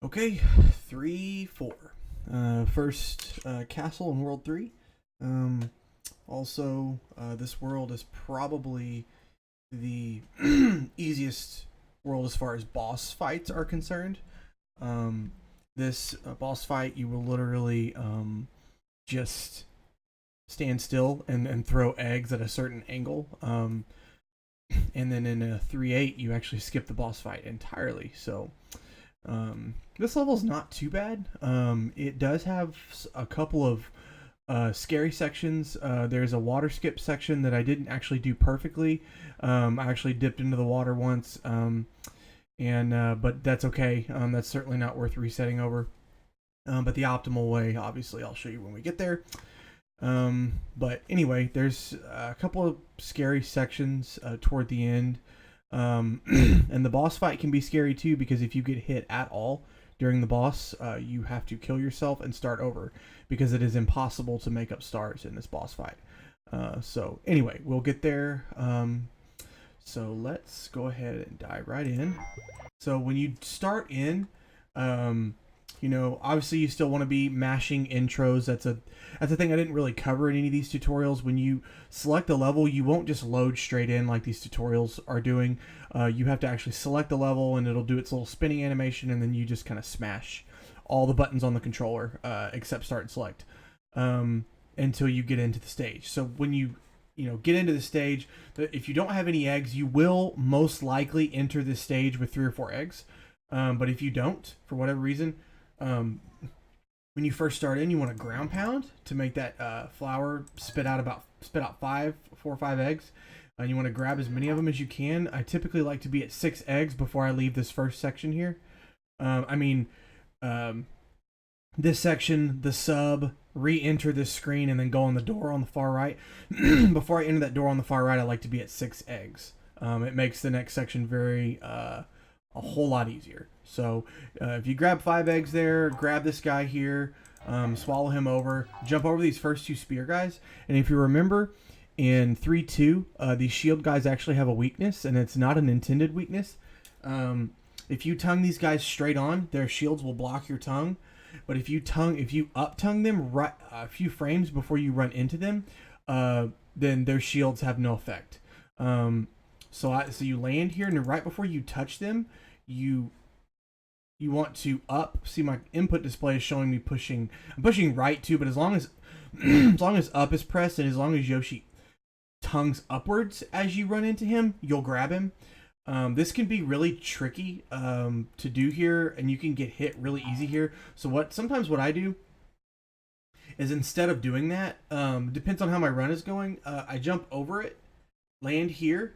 Okay, 3, 4. First castle in World 3. Also, this world is probably the easiest world as far as boss fights are concerned. This boss fight, you will literally just stand still and throw eggs at a certain angle. And then in a 3-8, you actually skip the boss fight entirely. So this level's not too bad. It does have a couple of scary sections. There's a water skip section that I didn't actually do perfectly. I actually dipped into the water once, but that's okay. That's certainly not worth resetting over. But the optimal way, obviously, I'll show you when we get there. But anyway, there's a couple of scary sections toward the end. And the boss fight can be scary too, because if you get hit at all during the boss, you have to kill yourself and start over, because it is impossible to make up stars in this boss fight. So anyway, we'll get there. So let's go ahead and dive right in. So when you start in, obviously you still want to be mashing intros. That's a thing I didn't really cover in any of these tutorials. When you select a level, you won't just load straight in like these tutorials are doing. You have to actually select the level, and it'll do its little spinning animation, and then you just kind of smash all the buttons on the controller, except start and select, until you get into the stage. So when you get into the stage, if you don't have any eggs, you will most likely enter this stage with 3 or 4 eggs. But if you don't, for whatever reason, when you first start in, you want to ground pound to make that flower spit out 4 or 5 eggs. And you want to grab as many of them as you can. I typically like to be at 6 eggs before I leave this first section here. This section, the sub, re-enter this screen, and then go on the door on the far right. Before I enter that door on the far right, I like to be at 6 eggs. It makes the next section a whole lot easier. So if you grab 5 eggs there, grab this guy here, swallow him over, jump over these first 2 spear guys. And if you remember, in 3-2, these shield guys actually have a weakness, and it's not an intended weakness. If you tongue these guys straight on, their shields will block your tongue. But if you up tongue them right a few frames before you run into them, then their shields have no effect. So you land here, and right before you touch them, you want to up. See, my input display is showing me pushing. I'm pushing right too, but as long as up is pressed, and as long as Yoshi tongues upwards as you run into him, you'll grab him. This can be really tricky to do here, and you can get hit really easy here. So sometimes what I do is, instead of doing that, depends on how my run is going, I jump over it, land here,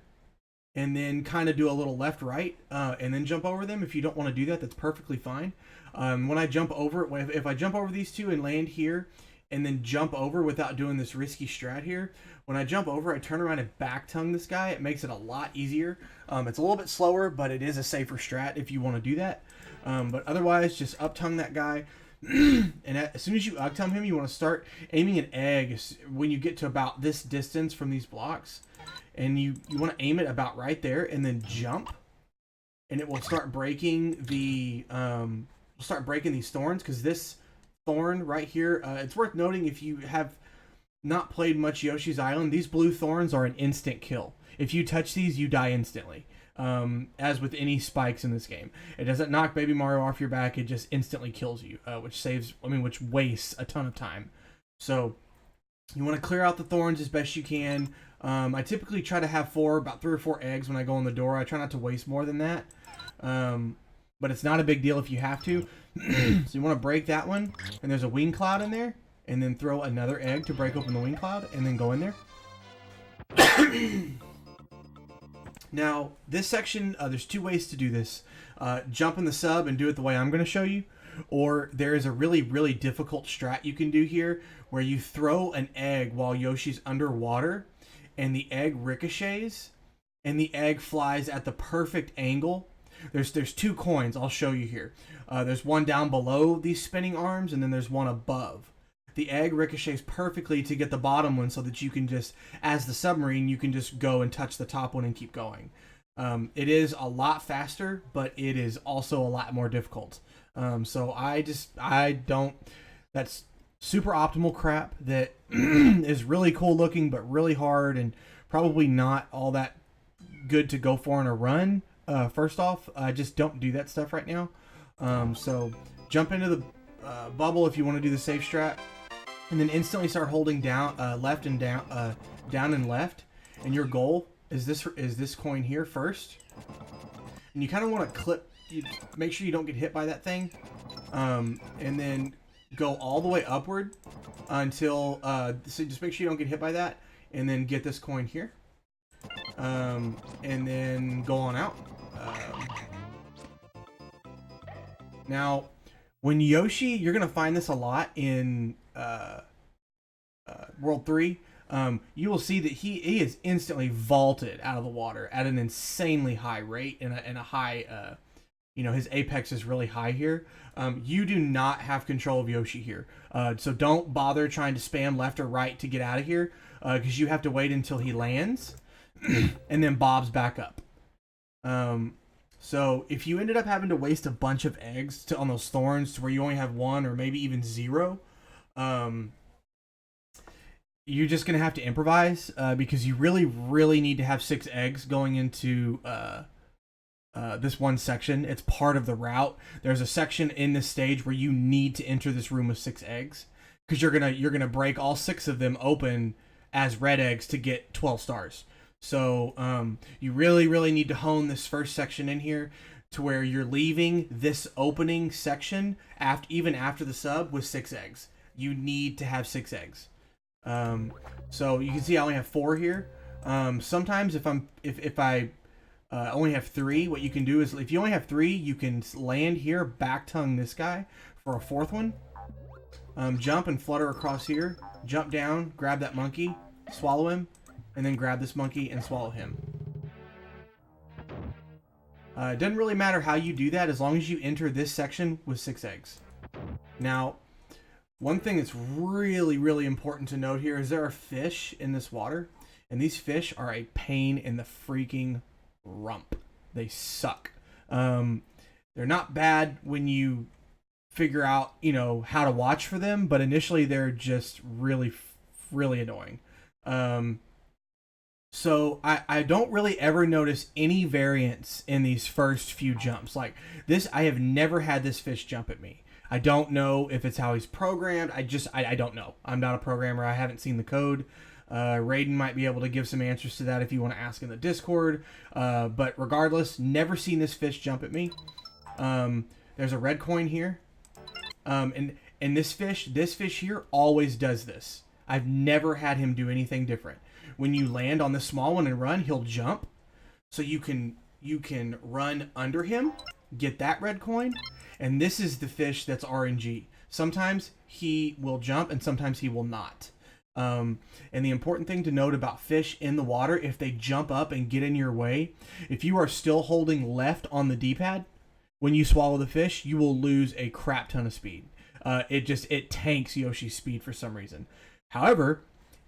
and then kind of do a little left-right, and then jump over them. If you don't want to do that, that's perfectly fine. When I jump over it, if I jump over these 2 and land here, and then jump over without doing this risky strat here, when I jump over, I turn around and back tongue this guy. It makes it a lot easier. It's a little bit slower, but it is a safer strat if you want to do that. But otherwise, just up tongue that guy. And as soon as you up tongue him, you want to start aiming an egg when you get to about this distance from these blocks. And you want to aim it about right there, and then jump. And it will start breaking these thorns, because this thorn right here, it's worth noting, if you have not played much Yoshi's Island, these blue thorns are an instant kill. If you touch these, you die instantly. As with any spikes in this game, it doesn't knock Baby Mario off your back; it just instantly kills you, which wastes a ton of time. So you want to clear out the thorns as best you can. I typically try to have about 3 or 4 eggs when I go in the door. I try not to waste more than that. But it's not a big deal if you have to. So you want to break that one, and there's a wing cloud in there, and then throw another egg to break open the wing cloud, and then go in there. Now, this section, there's 2 ways to do this. Jump in the sub and do it the way I'm going to show you, or there is a really, really difficult strat you can do here, where you throw an egg while Yoshi's underwater, and the egg ricochets, and the egg flies at the perfect angle. There's 2 coins I'll show you here. There's one down below these spinning arms, and then there's one above. The egg ricochets perfectly to get the bottom one, so that you can just, as the submarine, you can just go and touch the top one and keep going. It is a lot faster, but it is also a lot more difficult. So I don't. That's super optimal crap that is really cool looking, but really hard and probably not all that good to go for in a run. First off, just don't do that stuff right now. So jump into the bubble if you want to do the safe strat, and then instantly start holding down left and down down and left. And your goal is this coin here first, and you kind of want to clip. You make sure you don't get hit by that thing, and then go all the way upward until so just make sure you don't get hit by that, and then get this coin here, and then go on out. Now, when Yoshi, you're gonna find this a lot in World 3. You will see that he is instantly vaulted out of the water at an insanely high rate and a high, his apex is really high here. You do not have control of Yoshi here. So don't bother trying to spam left or right to get out of here, because you have to wait until he lands and then bobs back up. So if you ended up having to waste a bunch of eggs on those thorns to where you only have 1 or maybe even 0, you're just going to have to improvise, because you really need to have 6 eggs going into this one section. It's part of the route. There's a section in this stage where you need to enter this room with 6 eggs, because you're gonna break all 6 of them open as red eggs to get 12 stars. So you really need to hone this first section in here to where you're leaving this opening section even after the sub with 6 eggs. You need to have 6 eggs. So you can see I only have 4 here. Sometimes if I only have 3, what you can do is, if you only have 3, you can land here, back tongue this guy for a 4th one. Jump and flutter across here, jump down, grab that monkey, swallow him, and then grab this monkey and swallow him. It doesn't really matter how you do that as long as you enter this section with 6 eggs. Now, one thing that's really important to note here is there are fish in this water, and these fish are a pain in the freaking rump. They suck. They're not bad when you figure out, how to watch for them, but initially they're just really annoying. So I don't really ever notice any variance in these first few jumps. Like this, I have never had this fish jump at me. I don't know if it's how he's programmed. I don't know. I'm not a programmer. I haven't seen the code. Raiden might be able to give some answers to that if you want to ask in the Discord. But regardless, never seen this fish jump at me. There's a red coin here. And this fish here always does this. I've never had him do anything different. When you land on the small one and run, he'll jump. So you can run under him, get that red coin, and this is the fish that's RNG. Sometimes he will jump and sometimes he will not. And the important thing to note about fish in the water, if they jump up and get in your way, if you are still holding left on the D-pad, when you swallow the fish, you will lose a crap ton of speed. It tanks Yoshi's speed for some reason. However,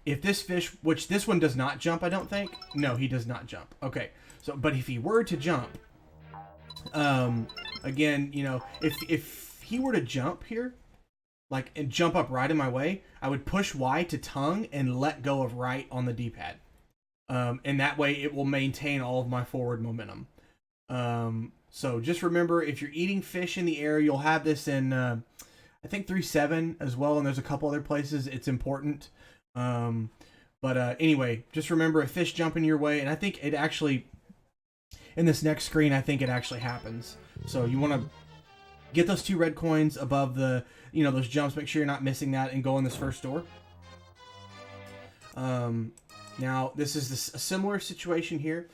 if this fish, which this one does not jump, I don't think. No, he does not jump. Okay, so but if he were to jump, again, if he were to jump here, and jump up right in my way, I would push Y to tongue and let go of right on the D-pad. And that way it will maintain all of my forward momentum. So just remember, if you're eating fish in the air, you'll have this in, I think 3.7 as well, and there's a couple other places it's important. Anyway, just remember a fish jumping your way, and I think it actually, in this next screen, I think it actually happens. So you want to get those 2 red coins above the, those jumps. Make sure you're not missing that and go in this first door. Now, this is a similar situation here.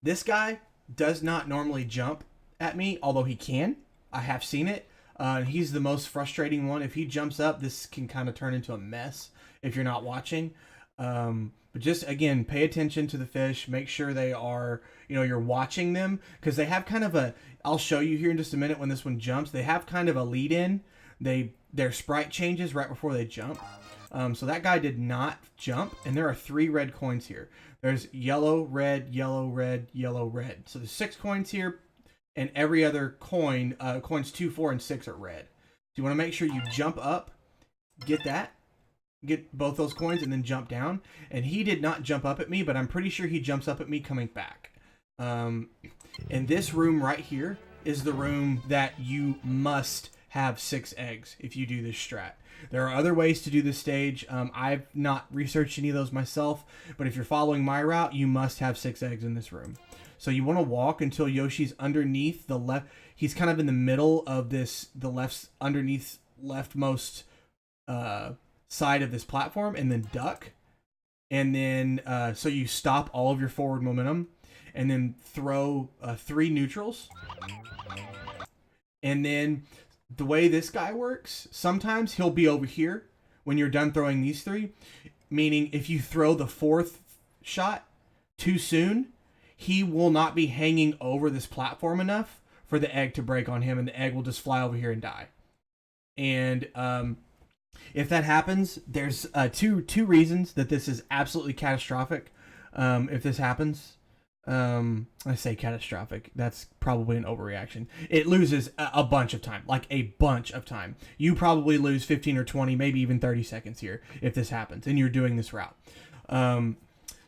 This guy does not normally jump at me, although he can. I have seen it. He's the most frustrating one. If he jumps up, this can kind of turn into a mess if you're not watching. But just, again, pay attention to the fish. Make sure they are, you're watching them, because they have kind of I'll show you here in just a minute when this one jumps. They have kind of a lead in. Their sprite changes right before they jump. So that guy did not jump, and there are 3 red coins here. There's yellow, red, yellow, red, yellow, red. So there's 6 coins here, and every other coin, coins 2, 4, and 6 are red. So you want to make sure you jump up, get that, get both those coins, and then jump down. And he did not jump up at me, but I'm pretty sure he jumps up at me coming back. And this room right here is the room that you must have 6 eggs if you do this strat. There are other ways to do this stage. I've not researched any of those myself, but if you're following my route, you must have 6 eggs in this room. So you want to walk until Yoshi's underneath the left. He's kind of in the middle of this, the underneath leftmost side of this platform, and then duck. And then, so you stop all of your forward momentum, and then throw 3 neutrals. And then the way this guy works, sometimes he'll be over here when you're done throwing these 3. Meaning if you throw the 4th shot too soon, he will not be hanging over this platform enough for the egg to break on him, and the egg will just fly over here and die. And if that happens, there's two reasons that this is absolutely catastrophic. If this happens, I say catastrophic. That's probably an overreaction. It loses a bunch of time, like a bunch of time. You probably lose 15 or 20, maybe even 30 seconds here if this happens, and you're doing this route.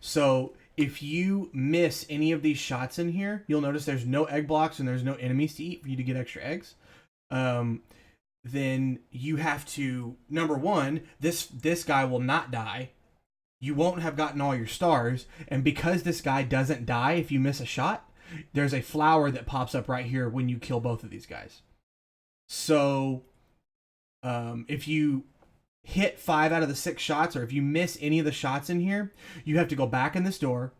So if you miss any of these shots in here, you'll notice there's no egg blocks and there's no enemies to eat for you to get extra eggs. Then you have to, number one, this guy will not die. You won't have gotten all your stars, and because this guy doesn't die if you miss a shot, there's a flower that pops up right here when you kill both of these guys. So if you hit 5 out of the 6 shots, or if you miss any of the shots in here, you have to go back in this door,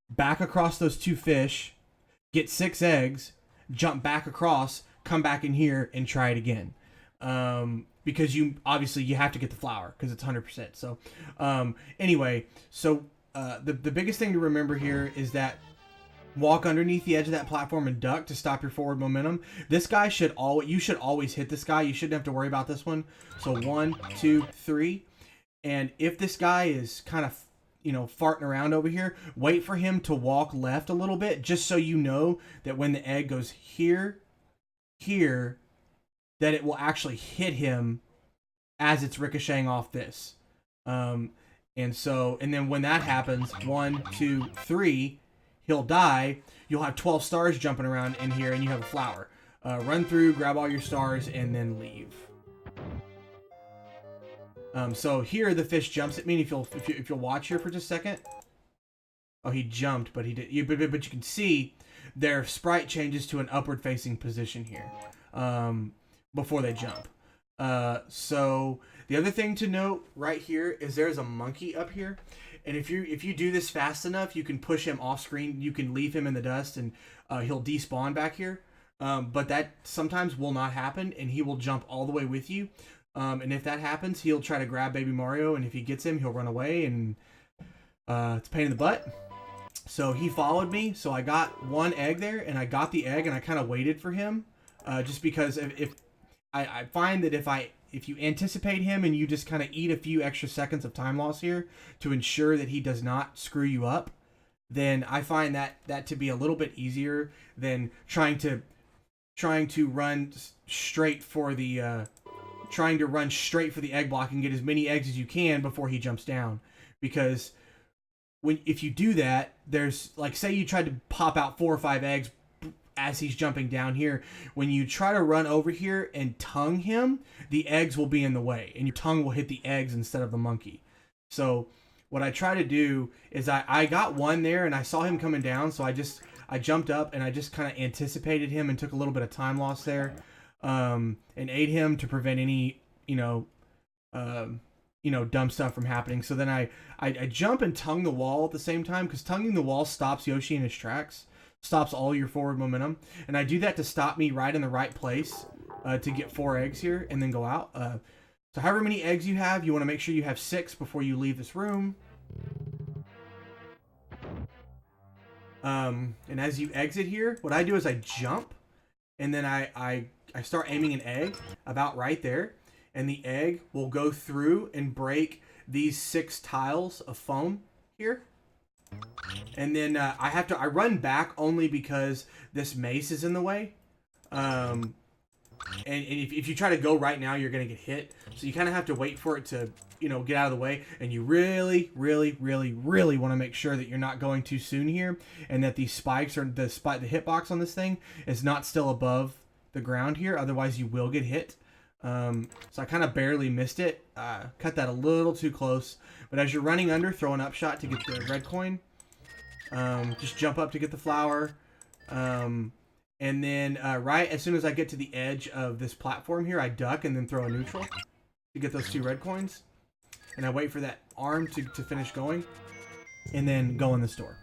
back across those 2 fish, get 6 eggs, jump back across, come back in here, and try it again. Because you obviously you have to get the flower because it's 100%. So anyway, so the biggest thing to remember here is that walk underneath the edge of that platform and duck to stop your forward momentum. This guy you should always hit this guy. You shouldn't have to worry about this one. So 1, 2, 3, and if this guy is kind of farting around over here, wait for him to walk left a little bit, just so you know that when the egg goes here, that it will actually hit him as it's ricocheting off this. And then when that happens, 1, 2, 3, he'll die. You'll have 12 stars jumping around in here, and you have a flower. Run through, grab all your stars, and then leave. So here the fish jumps at me. And if you'll watch here for just a second. Oh, he jumped, but he did. But you can see their sprite changes to an upward facing position here. Before they jump. So the other thing to note right here is there's a monkey up here, and if you do this fast enough, you can push him off screen. You can leave him in the dust, and he'll despawn back here. But that sometimes will not happen, and he will jump all the way with you. And if that happens, he'll try to grab Baby Mario, and if he gets him, he'll run away, and it's a pain in the butt. So he followed me, so I got 1 egg there, and I got the egg, and I kind of waited for him, just because if I find that if you anticipate him and you just kind of eat a few extra seconds of time loss here to ensure that he does not screw you up, then I find that to be a little bit easier than trying to run straight for the egg block and get as many eggs as you can before he jumps down. Because if you do that, there's, like, say you tried to pop out 4 or 5 eggs as he's jumping down here, when you try to run over here and tongue him, the eggs will be in the way, and your tongue will hit the eggs instead of the monkey. So what I try to do is I got 1 there, and I saw him coming down, so I jumped up, and I just kind of anticipated him and took a little bit of time loss there, and ate him to prevent any dumb stuff from happening. So then I jump and tongue the wall at the same time, because tonguing the wall stops Yoshi in his tracks. Stops all your forward momentum, and I do that to stop me right in the right place to get 4 eggs here and then go out. So however many eggs you have, you want to make sure you have 6 before you leave this room. And as you exit here, what I do is I jump, and then I start aiming an egg about right there, and the egg will go through and break these 6 tiles of foam here. And then I run back only because this mace is in the way. And if you try to go right now, you're going to get hit. So you kind of have to wait for it to, get out of the way. And you really, really, really, really want to make sure that you're not going too soon here. And that these spikes or the hitbox on this thing is not still above the ground here. Otherwise, you will get hit. So I kind of barely missed it. Cut that a little too close. But as you're running under, throw an upshot to get the red coin. Just jump up to get the flower. And then right as soon as I get to the edge of this platform here, I duck and then throw a neutral to get those 2 red coins. And I wait for that arm to finish going. And then go in this door.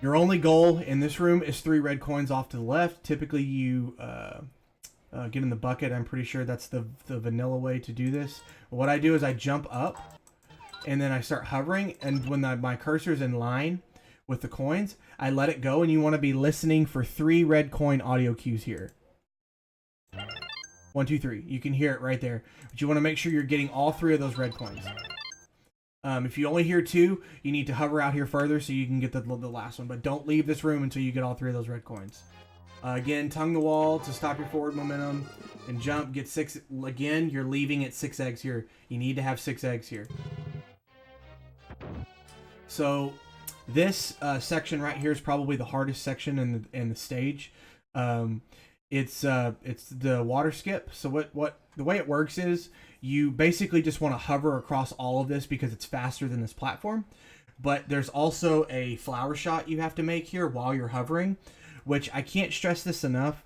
Your only goal in this room is 3 red coins off to the left. Typically you get in the bucket. I'm pretty sure that's the vanilla way to do this. What I do is I jump up. And then I start hovering, and when my cursor's in line with the coins, I let it go, and you want to be listening for 3 red coin audio cues here. 1, 2, 3. You can hear it right there. But you want to make sure you're getting all 3 of those red coins. If you only hear 2, you need to hover out here further so you can get the last one. But don't leave this room until you get all 3 of those red coins. Again, tongue the wall to stop your forward momentum. And jump, get 6. Again, you're leaving at 6 eggs here. You need to have 6 eggs here. So this section right here is probably the hardest section in the stage. It's the water skip. So what the way it works is you basically just want to hover across all of this because it's faster than this platform. But there's also a flower shot you have to make here while you're hovering, which I can't stress this enough.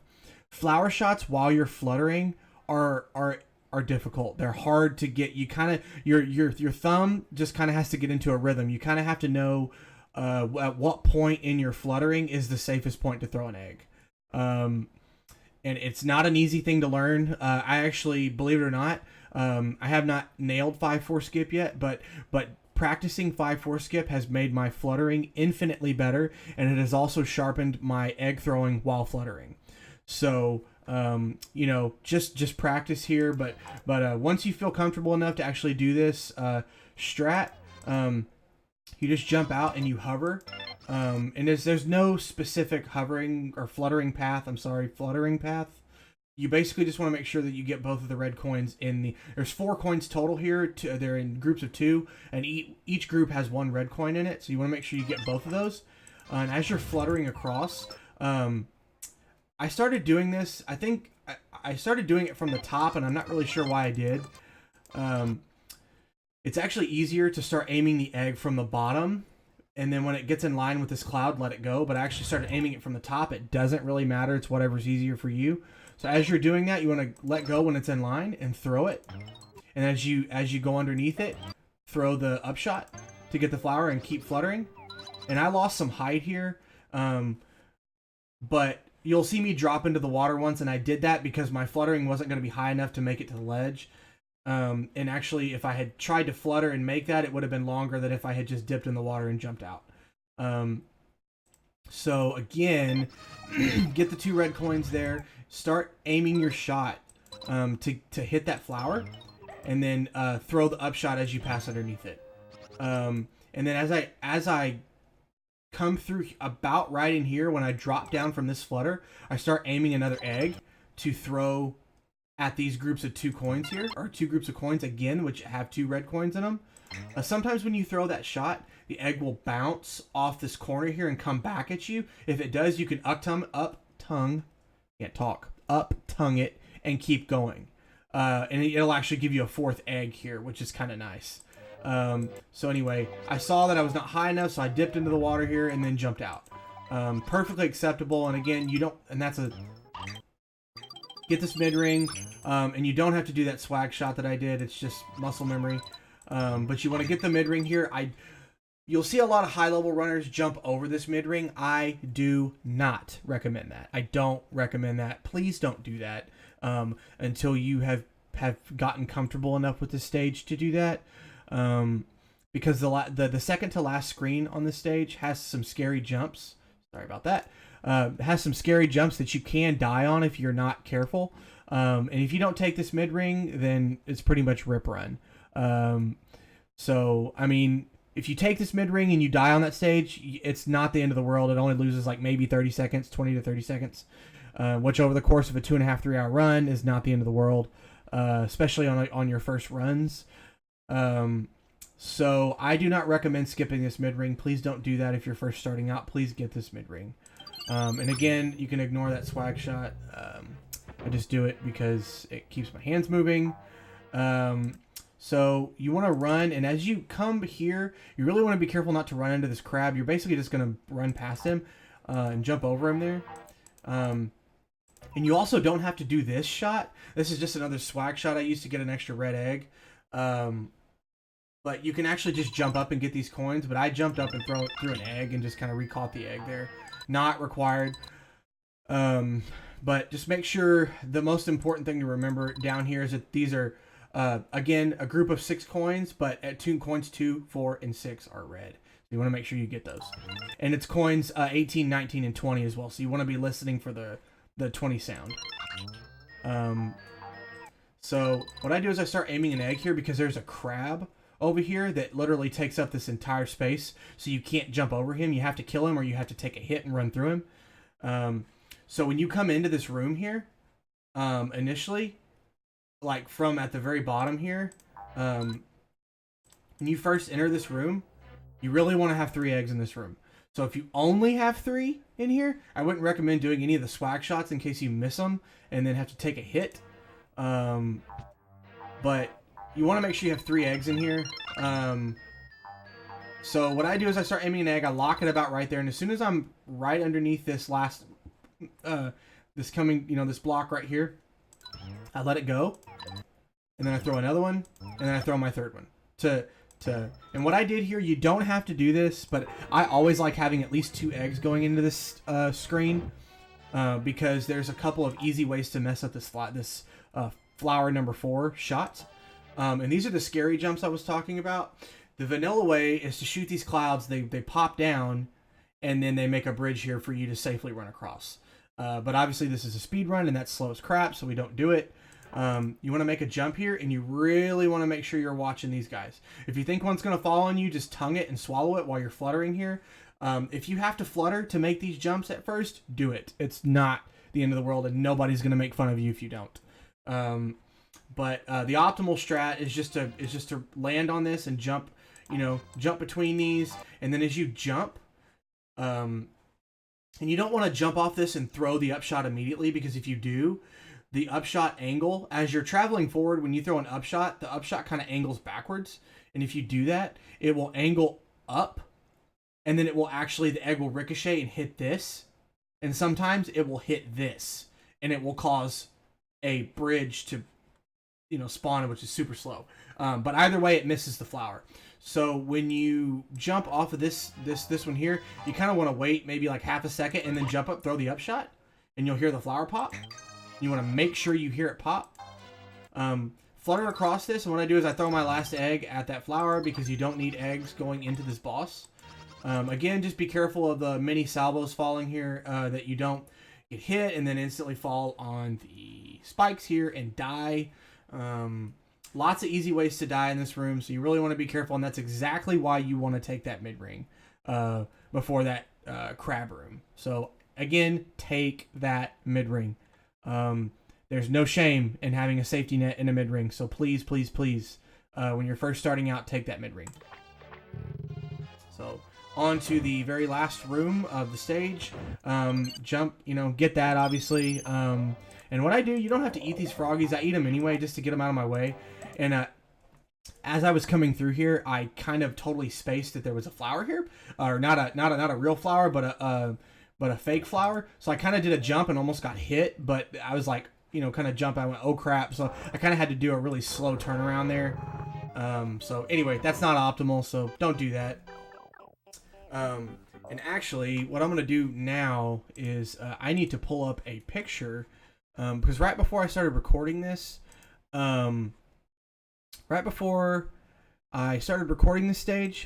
Flower shots while you're fluttering are difficult. They're hard to get. You kind of your thumb just kind of has to get into a rhythm. You kind of have to know at what point in your fluttering is the safest point to throw an egg. And it's not an easy thing to learn. I actually, believe it or not, I have not nailed 5-4 skip yet, but practicing 5-4 skip has made my fluttering infinitely better, and it has also sharpened my egg throwing while fluttering. So just practice here, but once you feel comfortable enough to actually do this strat, you just jump out and you hover, and there's no specific hovering or fluttering path. Fluttering path. You basically just want to make sure that you get both of the red coins there's 4 coins total here. They're in groups of 2, and each group has 1 red coin in it. So you want to make sure you get both of those. And as you're fluttering across, I started doing this. I think I started doing it from the top, and I'm not really sure why I did. It's actually easier to start aiming the egg from the bottom, and then when it gets in line with this cloud, let it go. But I actually started aiming it from the top. It doesn't really matter. It's whatever's easier for you. So as you're doing that, you want to let go when it's in line and throw it. And as you go underneath it, throw the upshot to get the flower and keep fluttering. And I lost some height here, but you'll see me drop into the water once, and I did that because my fluttering wasn't going to be high enough to make it to the ledge. And actually, if I had tried to flutter and make that, it would have been longer than if I had just dipped in the water and jumped out. So again, get the 2 red coins there. Start aiming your shot to hit that flower, and then throw the upshot as you pass underneath it. And then as I come through about right in here, when I drop down from this flutter, I start aiming another egg to throw at these groups of 2 coins here, or 2 groups of coins again, which have 2 red coins in them. Sometimes when you throw that shot, the egg will bounce off this corner here and come back at you. If it does, you can up tongue it and keep going. And it'll actually give you a 4th egg here, which is kind of nice. So anyway, I saw that I was not high enough, so I dipped into the water here and then jumped out. Perfectly acceptable. And again, get this mid-ring, and you don't have to do that swag shot that I did. It's just muscle memory. But you want to get the mid-ring here. You'll see a lot of high-level runners jump over this mid-ring. I do not recommend that. I don't recommend that. Please don't do that until you have gotten comfortable enough with the stage to do that. Because the second to last screen on this stage has some scary jumps. Sorry about that. It has some scary jumps that you can die on if you're not careful. And if you don't take this mid-ring, then it's pretty much rip run. So, I mean, if you take this mid-ring and you die on that stage, it's not the end of the world. It only loses like maybe 30 seconds, 20 to 30 seconds, which over the course of a 2.5, 3 hour run is not the end of the world, especially on your first runs. So I do not recommend skipping this mid-ring. Please don't do that if you're first starting out. Please get this mid-ring. And again, you can ignore that swag shot. I just do it because it keeps my hands moving. So you want to run, and as you come here, you really want to be careful not to run into this crab. You're basically just going to run past him and jump over him there. And you also don't have to do this shot. This is just another swag shot I used to get an extra red egg. But you can actually just jump up and get these coins. But I jumped up and threw an egg and just kind of recaught the egg there. Not required. But just make sure the most important thing to remember down here is that these are, again, a group of 6 coins, but at 2 coins, 2, 4, and 6 are red. So you want to make sure you get those. And it's coins 18, 19, and 20 as well. So you want to be listening for the 20 sound. So what I do is I start aiming an egg here because there's a crab over here that literally takes up this entire space. So you can't jump over him. You have to kill him or you have to take a hit and run through him. So when you come into this room here, initially, like from at the very bottom here, when you first enter this room, you really want to have 3 eggs in this room. So if you only have 3 in here, I wouldn't recommend doing any of the swag shots in case you miss them and then have to take a hit. But you want to make sure you have 3 eggs in here. So what I do is I start aiming an egg, I lock it about right there, and as soon as I'm right underneath this last, this block right here, I let it go, and then I throw another one, and then I throw my third one. And what I did here, you don't have to do this, but I always like having at least 2 eggs going into this screen, because there's a couple of easy ways to mess up this flower number 4 shot. And these are the scary jumps I was talking about. The vanilla way is to shoot these clouds, they pop down, and then they make a bridge here for you to safely run across. But obviously this is a speed run, and that's slow as crap, so we don't do it. You want to make a jump here, and you really want to make sure you're watching these guys. If you think one's going to fall on you, just tongue it and swallow it while you're fluttering here. If you have to flutter to make these jumps at first, do it. It's not the end of the world, and nobody's going to make fun of you if you don't. But the optimal strat is just to land on this and jump, jump between these, and then as you jump, and you don't want to jump off this and throw the upshot immediately, because if you do, the upshot angle, as you're traveling forward, when you throw an upshot, the upshot kind of angles backwards, and if you do that, it will angle up, and then the egg will ricochet and hit this, and sometimes it will hit this, and it will cause a bridge to spawn, which is super slow. But either way, it misses the flower. So when you jump off of this one here, you kind of want to wait maybe like half a second and then jump up, throw the upshot, and you'll hear the flower pop. You want to make sure you hear it pop. Flutter across this, and what I do is I throw my last egg at that flower because you don't need eggs going into this boss. Again, just be careful of the mini salvos falling here, that you don't get hit and then instantly fall on the spikes here and die. Lots of easy ways to die in this room, so you really want to be careful, and that's exactly why you want to take that mid-ring before that crab room. So again, take that mid-ring. There's no shame in having a safety net in a mid-ring, so please, please, please, when you're first starting out, take that mid-ring. So on to the very last room of the stage. Jump, get that, obviously. And what I do, you don't have to eat these froggies. I eat them anyway just to get them out of my way. And as I was coming through here, I kind of totally spaced that there was a flower here, or not a real flower, but a fake flower. So I kind of did a jump and almost got hit, but I was like, kind of jump. I went, oh crap! So I kind of had to do a really slow turnaround there. So anyway, that's not optimal. So don't do that. And actually, what I'm gonna do now is I need to pull up a picture. Because right before I started recording this, stage,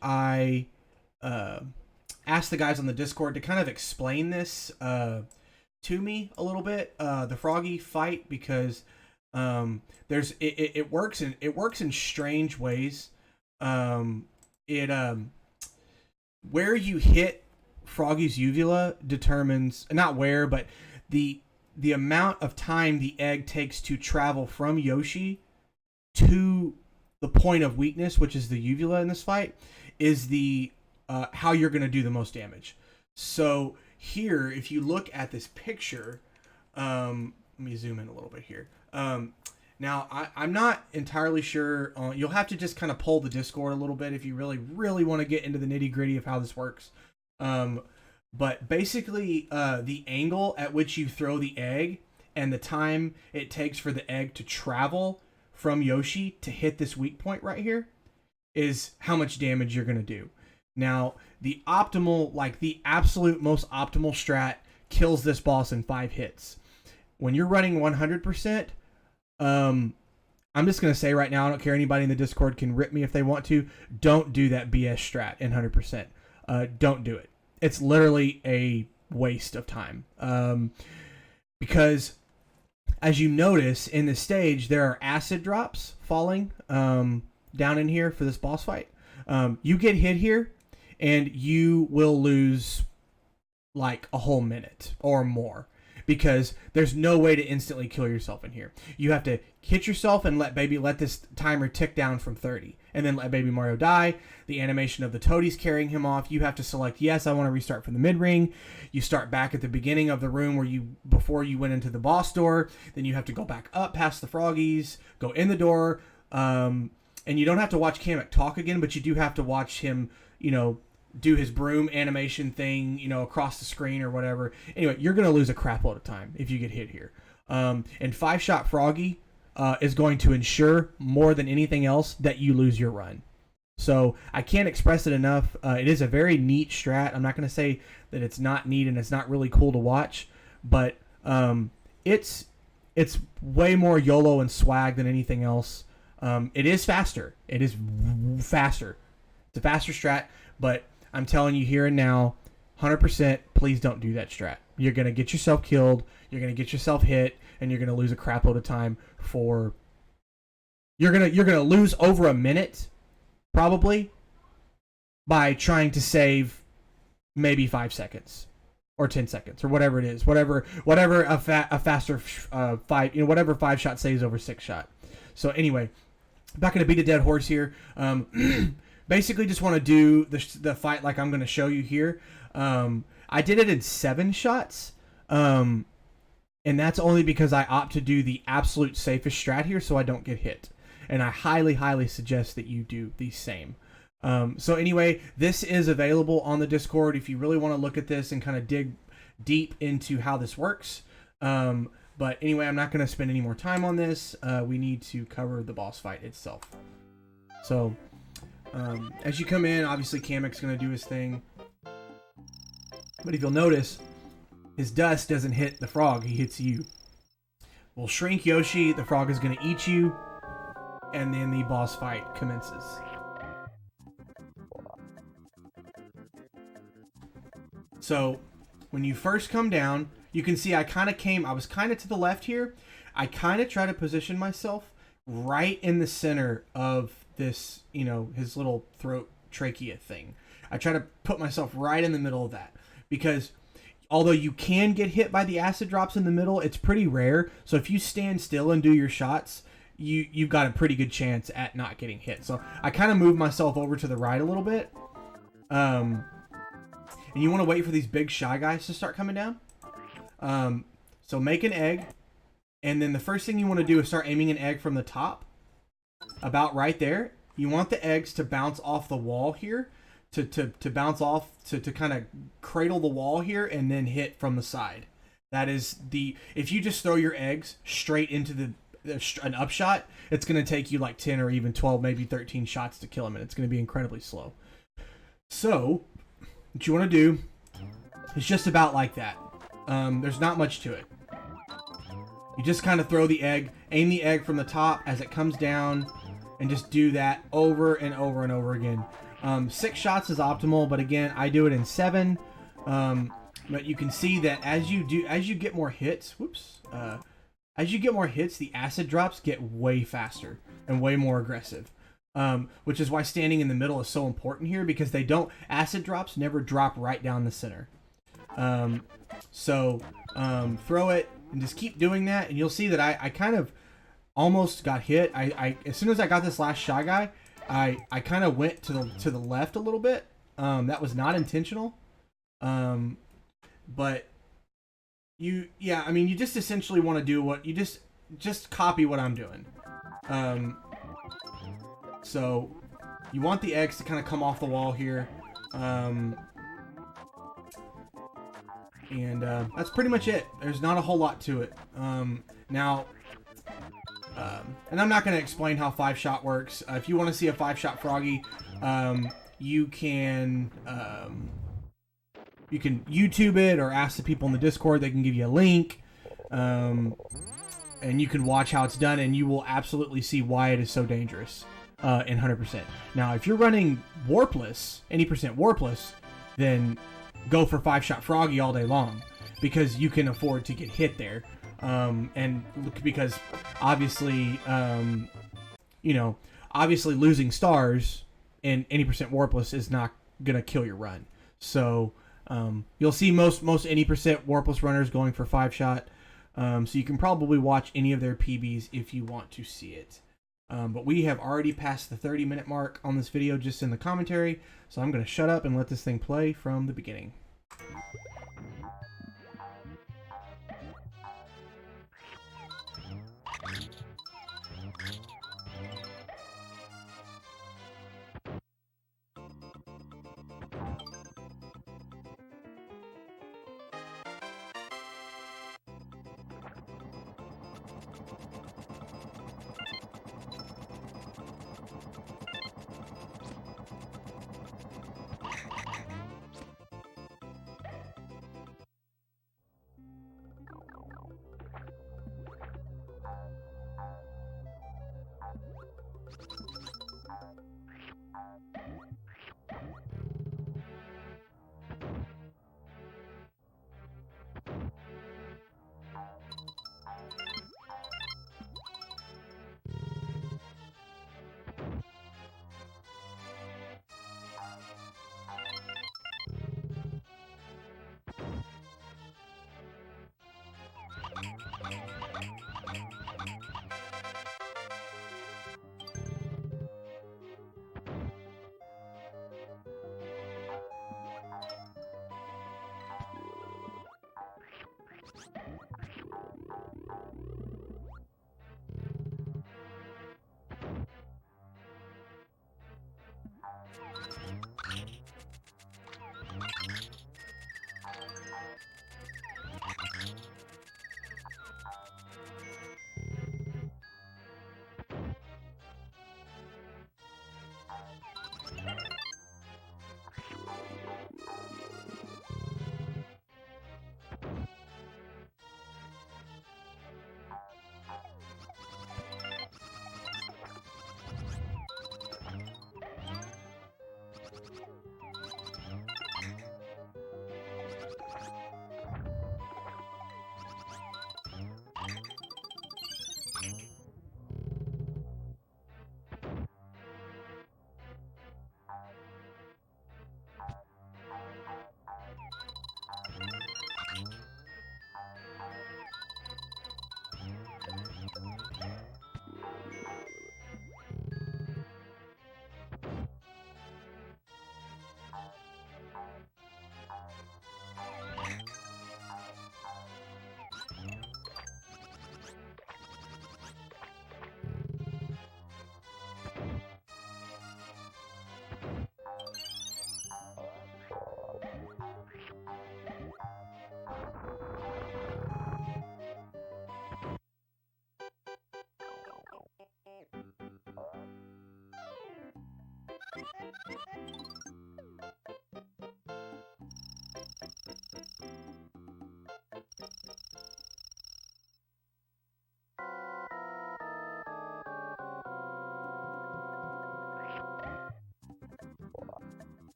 I asked the guys on the Discord to kind of explain this to me a little bit, the froggy fight, because it works in strange ways. it where you hit Froggy's uvula determines, not where, but the amount of time the egg takes to travel from Yoshi to the point of weakness, which is the uvula in this fight, is the how you're going to do the most damage. So here, if you look at this picture, let me zoom in a little bit here. Now, I'm not entirely sure. You'll have to just kind of pull the Discord a little bit if you really, really want to get into the nitty-gritty of how this works. But basically, the angle at which you throw the egg and the time it takes for the egg to travel from Yoshi to hit this weak point right here is how much damage you're going to do. Now, the optimal, like the absolute most optimal strat kills this boss in 5 hits. When you're running 100%, I'm just going to say right now, I don't care, anybody in the Discord can rip me if they want to, don't do that BS strat in 100%. Don't do it. It's literally a waste of time. Because as you notice in this stage, there are acid drops falling down in here for this boss fight. You get hit here and you will lose like a whole minute or more, because there's no way to instantly kill yourself in here. You have to hit yourself and let this timer tick down from 30, and then let Baby Mario die. The animation of the toadies carrying him off. You have to select, yes, I want to restart from the mid ring. You start back at the beginning of the room before you went into the boss door. Then you have to go back up past the froggies, go in the door, and you don't have to watch Kamek talk again, but you do have to watch him, do his broom animation thing, across the screen or whatever. Anyway, you're going to lose a crap load of time if you get hit here. And 5-shot Froggy is going to ensure more than anything else that you lose your run. So I can't express it enough. It is a very neat strat. I'm not going to say that it's not neat and it's not really cool to watch, but it's way more YOLO and swag than anything else. It is faster. It is faster. It's a faster strat, but I'm telling you here and now, 100%, please don't do that strat. You're going to get yourself killed, you're going to get yourself hit, and you're going to lose a crap load of time for... You're going to lose over a minute, probably, by trying to save maybe 5 seconds. Or 10 seconds, or whatever it is. Whatever a faster 5, whatever 5-shot saves over 6-shot. So anyway, back going to beat a dead horse here. Basically, just want to do the fight like I'm going to show you here. I did it in 7 shots, and that's only because I opt to do the absolute safest strat here so I don't get hit. And I highly, highly suggest that you do the same. So anyway, this is available on the Discord if you really want to look at this and kind of dig deep into how this works. But anyway, I'm not going to spend any more time on this. We need to cover the boss fight itself. So... as you come in, obviously Kamek's going to do his thing. But if you'll notice, his dust doesn't hit the frog, he hits you. We'll shrink Yoshi, the frog is going to eat you, and then the boss fight commences. So, when you first come down, you can see I was kind of to the left here. I kind of try to position myself right in the center of this, his little throat trachea thing. I try to put myself right in the middle of that, because although you can get hit by the acid drops in the middle, it's pretty rare. So if you stand still and do your shots, you've got a pretty good chance at not getting hit. So I kind of move myself over to the right a little bit. And you want to wait for these big Shy Guys to start coming down. So make an egg, and then the first thing you want to do is start aiming an egg from the top. About right there. You want the eggs to bounce off the wall here, to bounce off, to kind of cradle the wall here and then hit from the side. That is if you just throw your eggs straight into an upshot, it's going to take you like 10 or even 12, maybe 13 shots to kill him, and it's going to be incredibly slow. So, what you want to do is just about like that. There's not much to it. You just kind of throw the egg, aim the egg from the top as it comes down, and just do that over and over and over again. 6 shots is optimal, but again, I do it in 7. But you can see that as you get more hits, as you get more hits, the acid drops get way faster and way more aggressive. which is why standing in the middle is so important here, because they don't, acid drops never drop right down the center. So throw it and just keep doing that, and you'll see that I kind of almost got hit. I as soon as I got this last Shy Guy, I kind of went to the left a little bit. That was not intentional. But yeah, I mean, you just essentially want to do what you just copy what I'm doing. So you want the eggs to kind of come off the wall here. And that's pretty much it. There's not a whole lot to it. Now, and I'm not going to explain how 5-shot works. If you want to see a 5-shot Froggy, you can YouTube it or ask the people in the Discord. They can give you a link, and you can watch how it's done, and you will absolutely see why it is so dangerous in 100%. Now, if you're running warpless, any percent warpless, then go for 5-shot Froggy all day long, because you can afford to get hit there. And because obviously, obviously losing stars in any percent warpless is not gonna kill your run. So you'll see most any percent warpless runners going for 5-shot. So you can probably watch any of their PBs if you want to see it. But we have already passed the 30-minute mark on this video just in the commentary, so I'm gonna shut up and let this thing play from the beginning.